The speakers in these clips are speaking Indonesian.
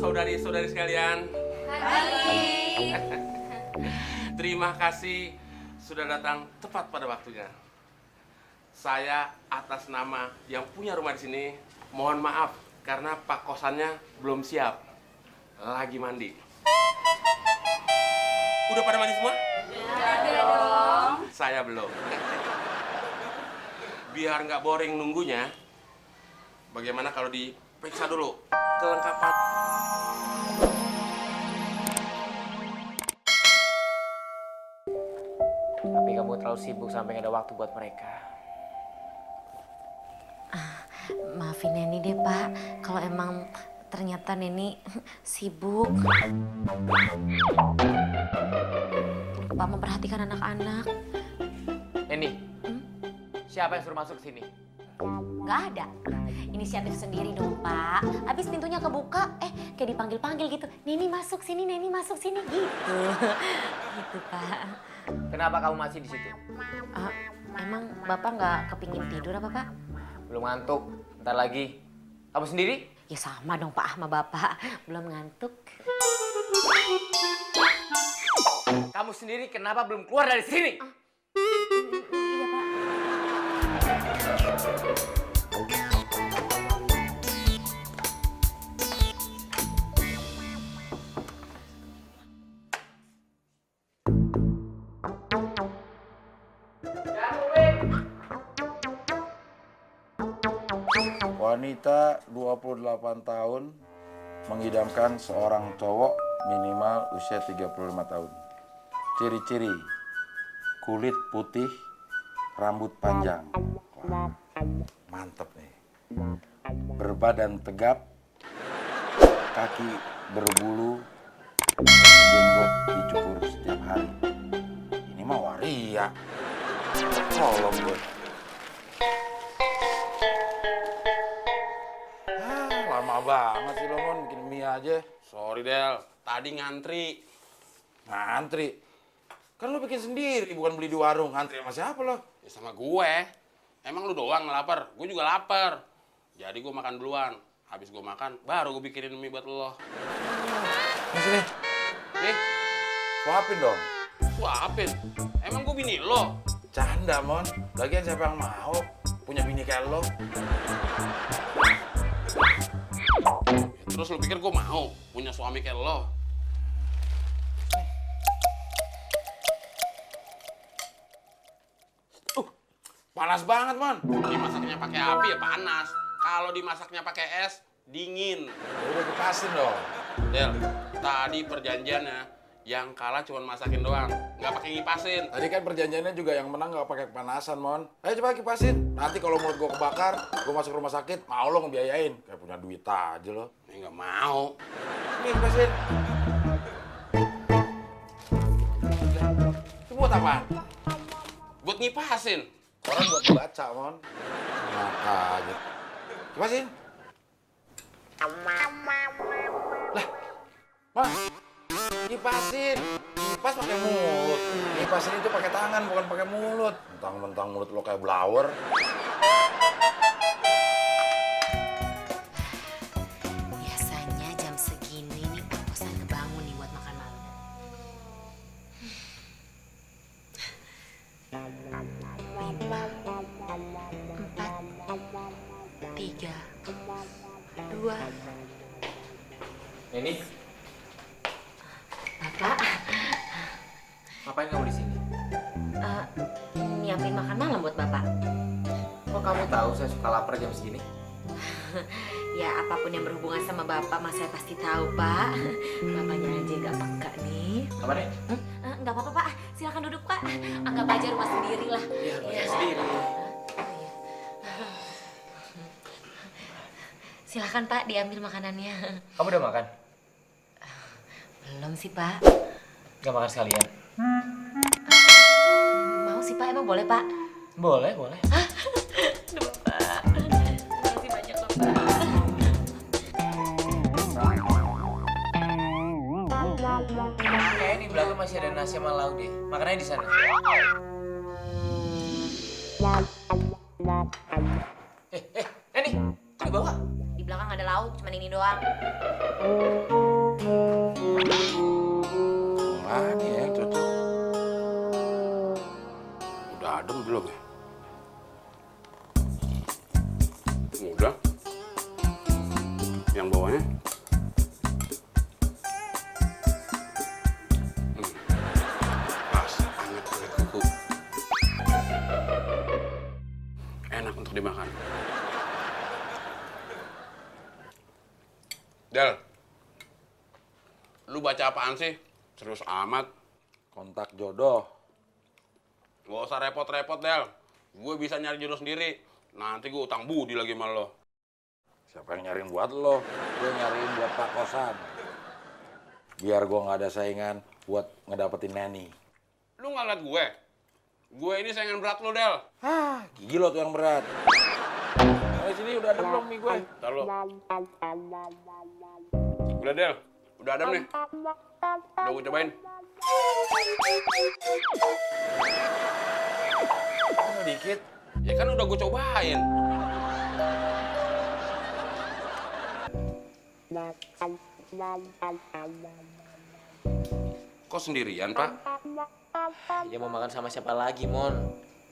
saudari-saudari sekalian. Hai. Terima kasih sudah datang tepat pada waktunya. Saya atas nama yang punya rumah di sini, mohon maaf karena pak kosannya belum siap. Lagi mandi. Udah pada mandi semua? Ada dong. Saya belum. Biar nggak boring nunggunya, bagaimana kalau diperiksa dulu kelengkapan. Tapi kamu terlalu sibuk sampai nggak ada waktu buat mereka. Maafin Neni deh Pak, kalau emang ternyata Neni sibuk. Lupa memperhatikan anak-anak. Neni, siapa yang suruh masuk ke sini? Nggak ada. Inisiatif sendiri dong Pak. Habis pintunya kebuka, kayak dipanggil-panggil gitu. Neni masuk sini, Neni masuk sini gitu. Gitu Pak. Kenapa kamu masih di situ? Emang Bapak nggak kepingin tidur apa Pak? Belum ngantuk, ntar lagi. Kamu sendiri? Ya sama dong Pak sama Bapak, belum ngantuk. Kamu sendiri kenapa belum keluar dari sini? Iya Pak. Wanita 28 tahun mengidamkan seorang cowok minimal usia 35 tahun. Ciri-ciri: kulit putih, rambut panjang. Wah, mantep nih. Berbadan tegap, kaki berbulu, jenggot dicukur setiap hari. Ini mah waria. Tolong gue. Lama banget sih lo, Mon, bikin mie aja. Sorry Del, tadi ngantri. Ngantri? Kan lo bikin sendiri, bukan beli di warung. Ngantri sama siapa lo? Ya sama gue. Emang lu doang lapar? Gue juga lapar. Jadi gue makan duluan. Habis gue makan, baru gue bikinin mie buat lo. Nah, sini. Nih, Suapin dong. suapin. Emang gue bini lo? Canda, Mon. Lagian siapa yang mau punya bini kayak lo? Ya, terus lu pikir gue mau punya suami kayak lo? Panas banget, Mon. Dimasaknya pakai api ya panas. Kalau dimasaknya pakai es, dingin. Ya udah kipasin dong. Del, tadi perjanjiannya yang kalah cuma masakin doang, nggak pakai ngipasin. Tadi kan perjanjiannya juga yang menang nggak pakai kepanasan, Mon. Ayo coba kipasin. Nanti kalau mulut gue kebakar, gue masuk rumah sakit, mau lo ngebiayain. Kayak punya duit aja lo. Ya nggak mau. Nih, kipasin. Itu buat apaan? Buat ngipasin. Orang buat baca, Mon. Makanya. Kipasin. Lah, Mas, kipasin. Kipas pakai mulut. Kipasin itu pakai tangan, bukan pakai mulut. Mentang-mentang mulut lo kayak blower. Biasanya jam segini nih Pak kosan kebangun nih buat makan malam. Lima, empat, tiga, dua. Neni, Bapak, ngapain kamu di sini? nyiapin makan malam buat Bapak. Kok kamu tahu saya suka lapar jam segini? Ya apapun yang berhubungan sama Bapak, mas saya pasti tahu Pak. Bapaknya aja gak peka nih. Apa nih? Nggak apa-apa Pak, silakan duduk Pak. Anggap aja rumah sendiri lah. Iya, sendiri. Silakan Pak, diambil makanannya. Kamu udah makan? Belum sih Pak. Gak makan sekalian? Mau sih Pak, emang boleh Pak? Boleh, boleh. Aduh Pak, terima kasih banyak loh Pak. Kayaknya di belakang masih ada nasi sama lauk deh. Makannya di sana. Neni, kok dibawa? Di belakang ada lauk, cuma cuma ini doang. Mana ya yang cocok? Udah adem belum ya? Udah. Yang bawahnya? Pas, anget-anget kuku. Enak untuk dimakan. Del, lu baca apaan sih? Serius amat. Kontak jodoh. Gak usah repot-repot, Del. Gue bisa nyari jodoh sendiri. Nanti gue utang budi lagi sama lo. Siapa yang nyariin buat lo? Gue nyariin buat Pak Kosan. Biar gue nggak ada saingan buat ngedapetin Neni. Lu nggak liat gue? Gue ini saingan berat lo, Del. Hah, gigi lo tuh yang berat. Nah, sini udah ada belum mie gue? Ntar lo. Udah, Del. Udah adem nih. Udah gue cobain. Cuma dikit. Ya kan udah gue cobain. Kok sendirian, Pak? Ya mau makan sama siapa lagi, Mon?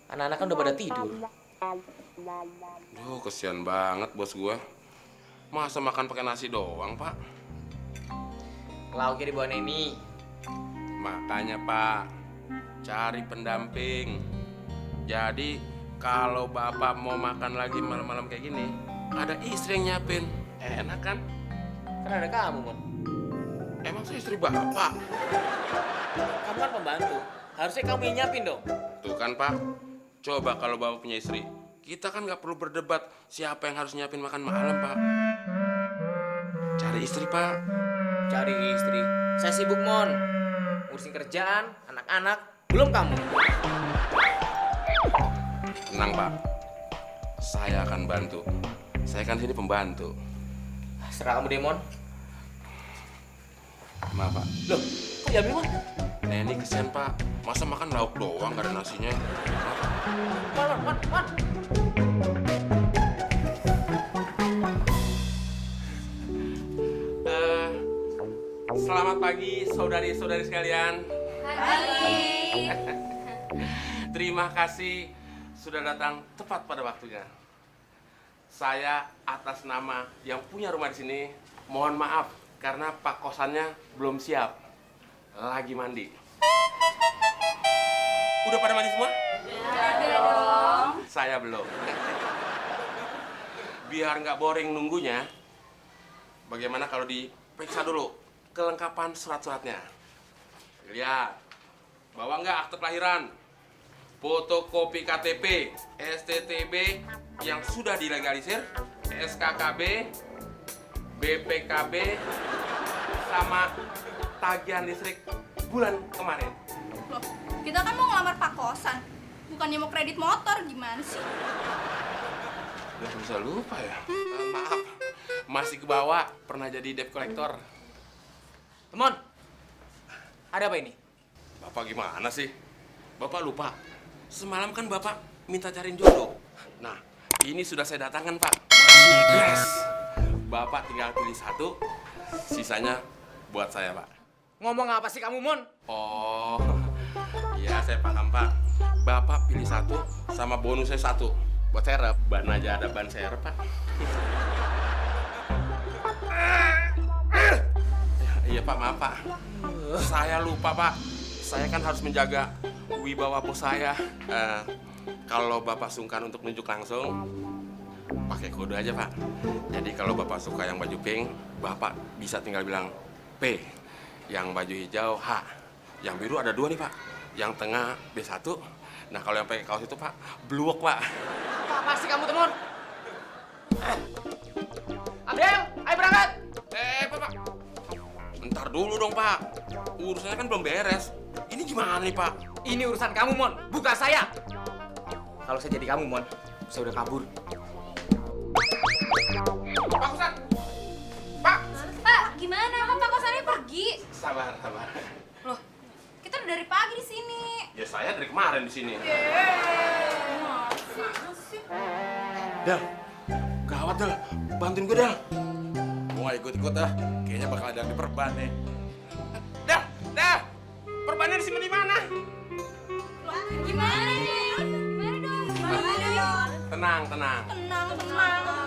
Anak-anak kan udah pada tidur. Duh, kesian banget bos gue. Masa makan pakai nasi doang, Pak? Lauknya di bawah Neni. Makanya, Pak, cari pendamping. Jadi, kalau Bapak mau makan lagi malam-malam kayak gini, ada istri yang nyiapin. Enak kan? Kan ada kamu, Mon. Emang saya istri Bapak? Kamu kan pembantu. Harusnya kamu yang nyiapin dong. Tuh kan, Pak. Coba kalau Bapak punya istri, kita kan nggak perlu berdebat siapa yang harus nyiapin makan malam, Pak. Cari istri, Pak. Cari istri. Saya sibuk, Mon. Ngurusin kerjaan, anak-anak. Belum kamu. Tenang, Pak. Saya akan bantu. Saya kan sini pembantu. Serah kamu deh, Mon. Maaf, Pak. Loh, kok diambil, Mon? Neni kesian, Pak. Masa makan lauk doang, nggak ada nasinya? Mon. Selamat pagi, saudari-saudari sekalian. Pagi. Terima kasih sudah datang tepat pada waktunya. Saya atas nama yang punya rumah di sini, mohon maaf karena Pak Kosannya belum siap. Lagi mandi. Udah pada mandi semua? Ada dong. Saya belum. Biar nggak boring nunggunya, bagaimana kalau diperiksa dulu kelengkapan surat-suratnya? Lihat, bawa nggak akte kelahiran, fotokopi KTP, STTB yang sudah dilegalisir, SKKB, BPKB, sama tagihan listrik bulan kemarin. Loh, kita kan mau ngelamar Pak Kosan, bukannya mau kredit motor, gimana sih? Udah bisa lupa ya? Maaf, masih ke bawah, pernah jadi debt collector. Mon, ada apa ini? Bapak gimana sih? Bapak lupa, semalam kan Bapak minta cariin jodoh. Nah, ini sudah saya datangkan, Pak. Yes. Bapak tinggal pilih satu, sisanya buat saya, Pak. Ngomong apa sih kamu, Mon? Oh, iya saya paham, Pak. Bapak pilih satu sama bonusnya satu. Buat serep, ban aja ada ban serep, Pak. Iya, Pak, maaf, Pak. Saya lupa, Pak. Saya kan harus menjaga wibawa bos saya. Kalau Bapak sungkan untuk nunjuk langsung, pakai kode aja, Pak. Jadi kalau Bapak suka yang baju pink, Bapak bisa tinggal bilang P. Yang baju hijau H. Yang biru ada 2 nih, Pak. Yang tengah B1. Nah, kalau yang pakai kaos itu, Pak, blue walk, Pak. Apa sih kamu, Mon? Abel, ayo berangkat. Pak. Bentar dulu dong, Pak. Urusannya kan belum beres. Ini gimana nih, Pak? Ini urusan kamu, Mon, bukan saya. Kalau saya jadi kamu, Mon, saya udah kabur. Pak Kosan! Pak! Pak, gimana? Kan Pak Kosannya pergi. Sabar. Loh, kita udah dari pagi di sini. Ya saya dari kemarin di sini. Masa sih? Del, gawat, Del. Bantuin gue, Del. nggak ikut-ikut ah. Kayaknya bakal ada yang diperban nih. Dah. Perbannya disimpan di mana? Gimana nih? Gimana dong? Gimana dong? Tenang. Tenang.